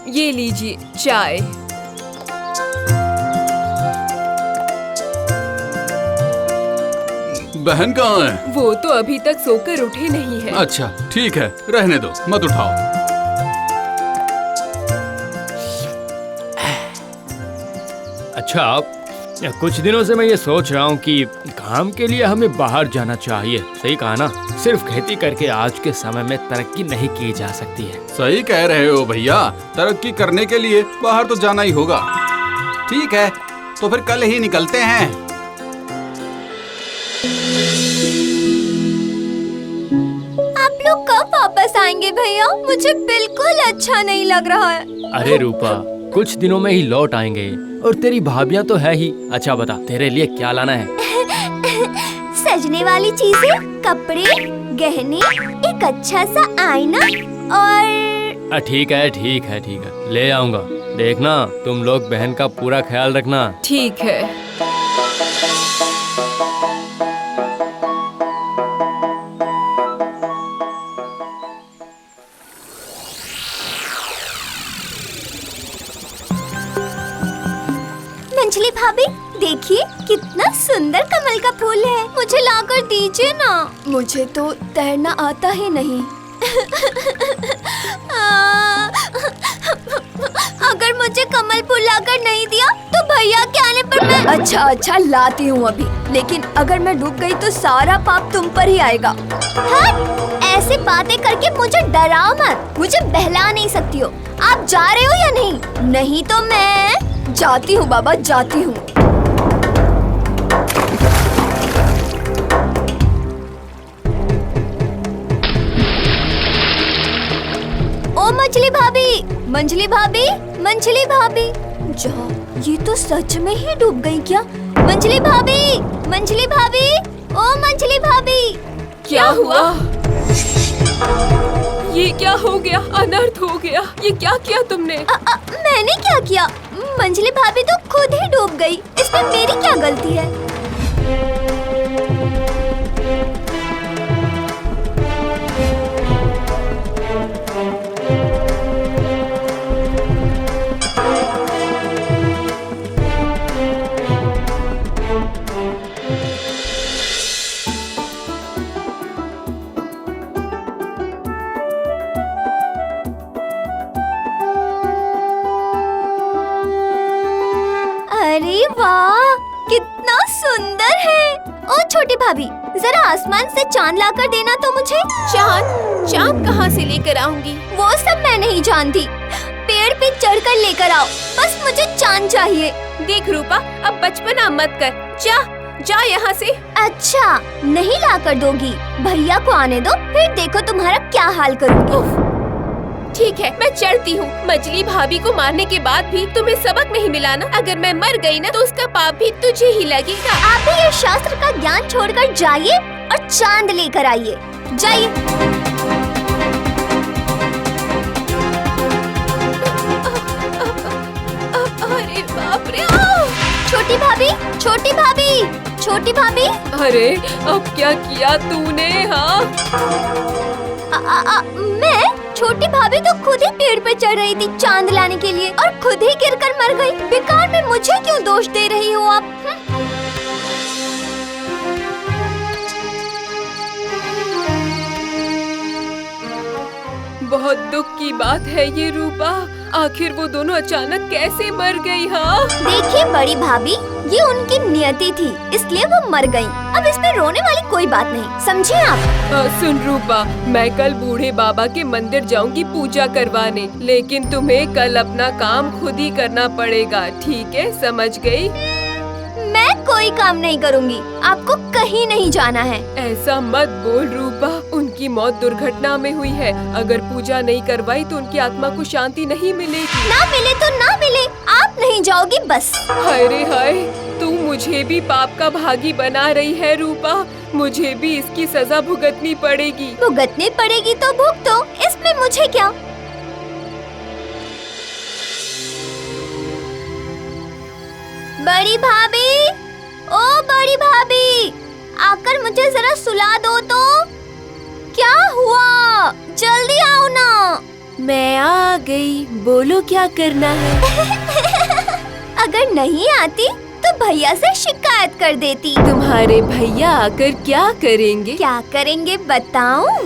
ये लीजिए चाय। बहन कहाँ है? वो तो अभी तक सोकर उठे नहीं है। अच्छा ठीक है, रहने दो, मत उठाओ। अच्छा, कुछ दिनों से मैं ये सोच रहा हूँ कि काम के लिए हमें बाहर जाना चाहिए। सही कहा ना? सिर्फ खेती करके आज के समय में तरक्की नहीं की जा सकती है। सही कह रहे हो भैया, तरक्की करने के लिए बाहर तो जाना ही होगा। ठीक है, तो फिर कल ही निकलते हैं। आप लोग कब वापस आएंगे भैया? मुझे बिल्कुल अच्छा नहीं लग रहा है। अरे रूपा, कुछ दिनों में ही लौट आएंगे और तेरी भाभियाँ तो है ही। अच्छा बता, तेरे लिए क्या लाना है? सजने वाली चीजें, कपड़े, गहने, एक अच्छा सा आईना और ठीक है ठीक है ठीक है, ले आऊंगा। देखना तुम लोग बहन का पूरा ख्याल रखना। ठीक है। मंजली भाभी, देखिए कितना सुंदर कमल का फूल है। मुझे लाकर दीजिए ना। मुझे तो तैरना आता ही नहीं। अगर मुझे कमल फूल लाकर नहीं दिया तो भैया के आने पर मैं अच्छा लाती हूँ अभी। लेकिन अगर मैं डूब गई तो सारा पाप तुम पर ही आएगा। हाँ, ऐसे बातें करके मुझे डराओ मत। मुझे बहला नहीं सकती हो। आप जा रहे हो या नहीं? नहीं तो मैं जाती हूँ बाबा, जाती हूँ। ओ मंजली भाभी, मंजली भाभी, मंजली भाभी, जा, ये तो सच में ही डूब गई क्या? मंजली भाभी, मंजली भाभी, ओ मंजली भाभी। क्या हुआ? ये क्या हो गया? अनर्थ हो गया। ये क्या किया तुमने? मैंने क्या किया? मंजली भाभी तो खुद ही डूब गई। इसमें मेरी क्या गलती है? अरे वाह, कितना सुंदर है। ओ छोटी भाभी, जरा आसमान से चांद लाकर देना तो मुझे। चांद? चांद कहाँ से लेकर आऊंगी? वो सब मैं नहीं जानती। पेड़ पे चढ़कर लेकर आओ, बस मुझे चांद चाहिए। देख रूपा, अब बचपना मत कर। जा यहाँ से। अच्छा, नहीं लाकर दोगी? भैया को आने दो, फिर देखो तुम्हारा क्या हाल करूँगी। ठीक है, मैं चढ़ती हूँ। मछली भाभी को मारने के बाद भी तुम्हें सबक नहीं मिला ना? अगर मैं मर गई ना तो उसका पाप भी तुझे ही लगेगा। आप भी ये शास्त्र का ज्ञान छोड़कर जाइए और चांद लेकर आइए। जाइए। अरे बाप रे! छोटी भाभी, छोटी भाभी, छोटी भाभी। अरे अब क्या किया तूने? हाँ, मैं? छोटी भाभी तो खुद ही पेड़ पे चढ़ रही थी चांद लाने के लिए और खुद ही गिरकर मर गई। बेकार में मुझे क्यों दोष दे रही हो आप? बहुत दुख की बात है ये रूपा। आखिर वो दोनों अचानक कैसे मर गई? हाँ, देखिए बड़ी भाभी, ये उनकी नियति थी, इसलिए वो मर गईं। अब इसमें रोने वाली कोई बात नहीं, समझे आप? सुन रूपा, मैं कल बूढ़े बाबा के मंदिर जाऊंगी पूजा करवाने, लेकिन तुम्हें कल अपना काम खुद ही करना पड़ेगा, ठीक है? समझ गई? मैं कोई काम नहीं करूंगी, आपको कहीं नहीं जाना है। ऐसा मत बोल रूपा, उनकी मौत दुर्घटना में हुई है। अगर पूजा नहीं करवाई तो उनकी आत्मा को शांति नहीं मिलेगी। ना मिले तो ना मिले, आप नहीं जाओगी बस। हाय रे हाय, तू मुझे भी पाप का भागी बना रही है रूपा। मुझे भी इसकी सजा भुगतनी पड़ेगी। भुगतनी पड़ेगी तो भुगतो, इसमें मुझे क्या। बड़ी भाभी, ओ बड़ी भाभी, आकर मुझे जरा सुला दो तो। क्या हुआ? जल्दी आओ ना। मैं आ गई, बोलो क्या करना है। अगर नहीं आती तो भैया से शिकायत कर देती। तुम्हारे भैया आकर क्या करेंगे? क्या करेंगे बताऊं?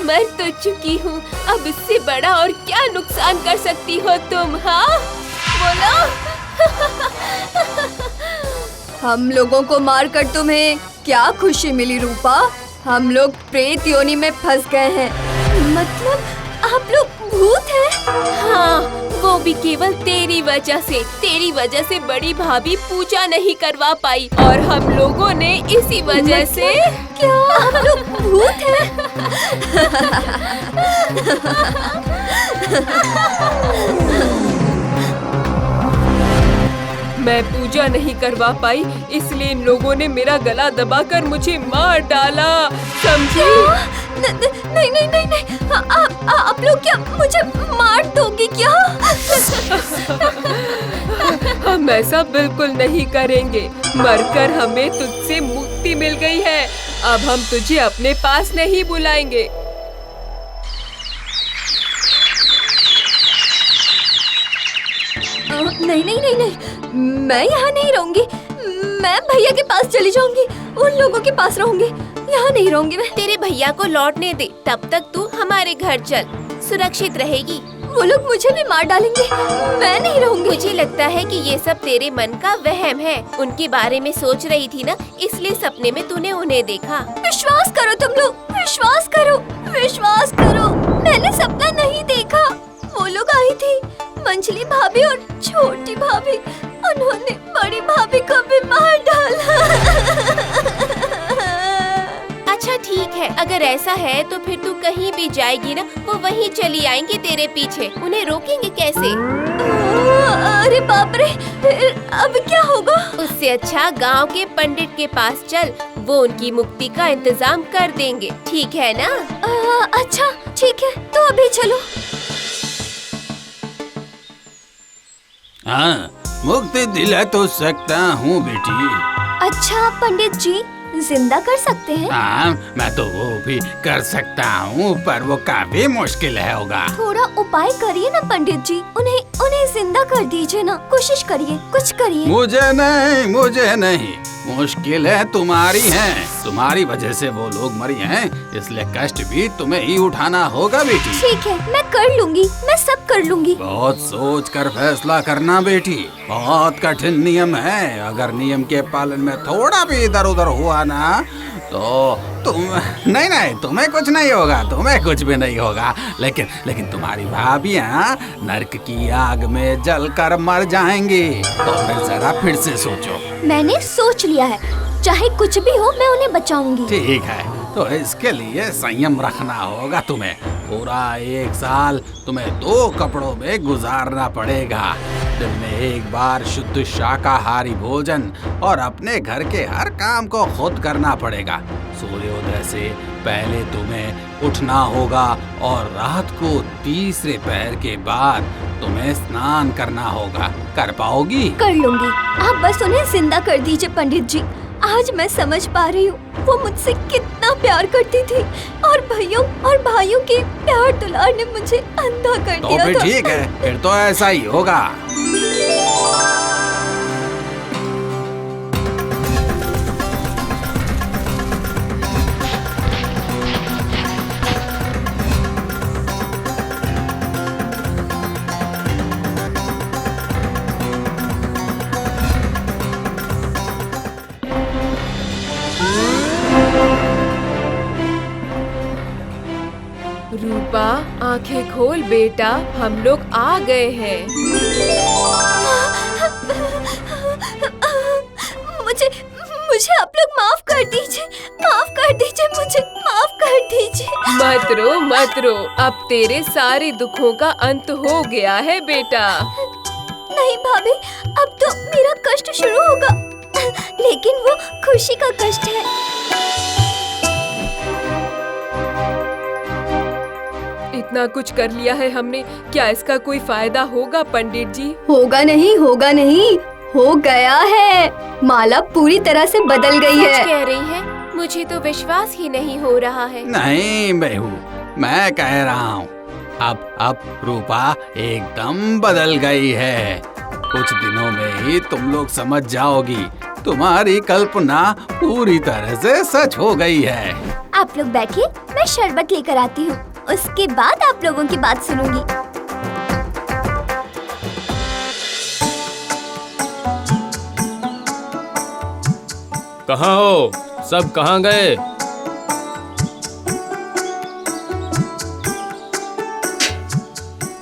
मर तो चुकी हूँ, अब इससे बड़ा और क्या नुकसान कर सकती हो तुम? हाँ बोलो। हम लोगों को मारकर तुम्हें क्या खुशी मिली रूपा? हम लोग प्रेत योनि में फंस गए हैं। मतलब आप लोग भूत हैं? हाँ, वो भी केवल तेरी वजह से। तेरी वजह से बड़ी भाभी पूजा नहीं करवा पाई और हम लोगों ने इसी वजह से। क्या आप लोग भूत हैं? मैं पूजा नहीं करवा पाई, इसलिए इन लोगों ने मेरा गला दबाकर मुझे मार डाला, समझी? नहीं नहीं नहीं नहीं, आप लोग क्या मुझे मार दोगे क्या? हम ऐसा बिल्कुल नहीं करेंगे। मरकर हमें तुझसे मुक्ति मिल गई है, अब हम तुझे अपने पास नहीं बुलाएंगे। नहीं नहीं नहीं नहीं, मैं यहाँ नहीं रहूंगी। मैं भैया के पास चली जाऊंगी, उन लोगों के पास रहूंगी, यहाँ नहीं रहूंगी मैं। तेरे भैया को लौटने दे, तब तक तू हमारे घर चल, सुरक्षित रहेगी। वो लोग मुझे भी मार डालेंगे, मैं नहीं रहूंगी। मुझे लगता है कि ये सब तेरे मन का वहम है। उनके बारे में सोच रही थी ना, इसलिए सपने में तूने उन्हें देखा। विश्वास करो तुम लोग, विश्वास करो, विश्वास करो। मैंने सपना नहीं देखा। वो लोग आई थी, मंजली भाभी और छोटी भाभी। उन्होंने बड़ी भाभी को भी मार डाला। अच्छा ठीक है, अगर ऐसा है तो फिर तू कहीं भी जाएगी ना, वो वहीं चली आएंगी तेरे पीछे। उन्हें रोकेंगे कैसे? अरे बाप रे, फिर अब क्या होगा? उससे अच्छा गांव के पंडित के पास चल, वो उनकी मुक्ति का इंतजाम कर देंगे, ठीक है ना? अच्छा ठीक है, तो अभी चलो। हाँ, मुक्ति दिला तो सकता हूँ बेटी। अच्छा पंडित जी, जिंदा कर सकते हैं? हाँ, मैं तो वो भी कर सकता हूँ, पर वो काफी मुश्किल है होगा। थोड़ा उपाय करिए ना पंडित जी, उन्हें जिंदा कर दीजिए ना। कोशिश करिए, कुछ करिए। मुझे नहीं, मुश्किल है तुम्हारी है। तुम्हारी वजह से वो लोग मरी हैं, इसलिए कष्ट भी तुम्हें ही उठाना होगा बेटी। ठीक है, मैं कर लूंगी, मैं सब कर लूंगी। बहुत सोच कर फैसला करना बेटी, बहुत कठिन नियम है। अगर नियम के पालन में थोड़ा भी इधर उधर हुआ ना तो नहीं, तुम्हें कुछ नहीं होगा, तुम्हें कुछ भी नहीं होगा। लेकिन तुम्हारी भाभियाँ नरक की आग में जलकर मर जाएंगी। तो फिर से सोचो। मैंने सोच लिया है, चाहे कुछ भी हो मैं उन्हें बचाऊंगी। ठीक है, तो इसके लिए संयम रखना होगा तुम्हें। पूरा 1 साल तुम्हें 2 कपड़ों में गुजारना पड़ेगा। दिन में 1 बार शुद्ध शाकाहारी भोजन और अपने घर के हर काम को खुद करना पड़ेगा। सूर्योदय से पहले तुम्हें उठना होगा और रात को तीसरे पहर के बाद तुम्हें स्नान करना होगा। कर पाओगी? कर लूंगी, आप बस उन्हें जिंदा कर दीजिए पंडित जी। आज मैं समझ पा रही हूँ वो मुझसे कितना प्यार करती थी और भाइयों के प्यार दुलार ने मुझे अंधा कर तो दिया फिर था। ठीक है, फिर तो ऐसा ही होगा। रूपा, आंखें खोल बेटा, हम लोग आ गए हैं। मुझे आप लोग माफ कर दीजिए, मुझे माफ कर दीजिए। मत रो, अब तेरे सारे दुखों का अंत हो गया है बेटा। नहीं भाभी, अब तो मेरा कष्ट शुरू होगा, लेकिन वो खुशी का कष्ट है। इतना कुछ कर लिया है हमने, क्या इसका कोई फायदा होगा पंडित जी? होगा नहीं, हो गया है, माला पूरी तरह से बदल गई सच है। कह रही है, मुझे तो विश्वास ही नहीं हो रहा है। नहीं बहू, मैं कह रहा हूँ अब रूपा एकदम बदल गई है। कुछ दिनों में ही तुम लोग समझ जाओगी, तुम्हारी कल्पना पूरी तरह से सच हो गई है। आप लोग बैठिए, मैं शरबत लेकर आती हूँ, उसके बाद आप लोगों की बात सुनूंगी। कहाँ हो? सब कहाँ गए?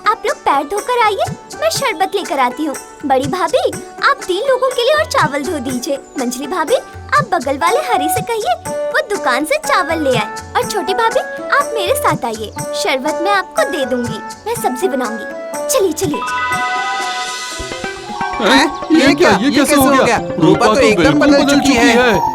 आप लोग पैर धोकर आइए, मैं शरबत लेकर आती हूँ। बड़ी भाभी, आप 3 लोगों के लिए और चावल धो दीजिए। मंजली भाभी, आप बगल वाले हरी से कहिए वो दुकान से चावल ले आए। और छोटी भाभी, आप मेरे साथ आइए, शरबत मैं आपको दे दूंगी, मैं सब्जी बनाऊंगी। चलिए चलिए। ये क्या? ये कैसे हो गया? रूपा तो एकदम बदल चुकी है।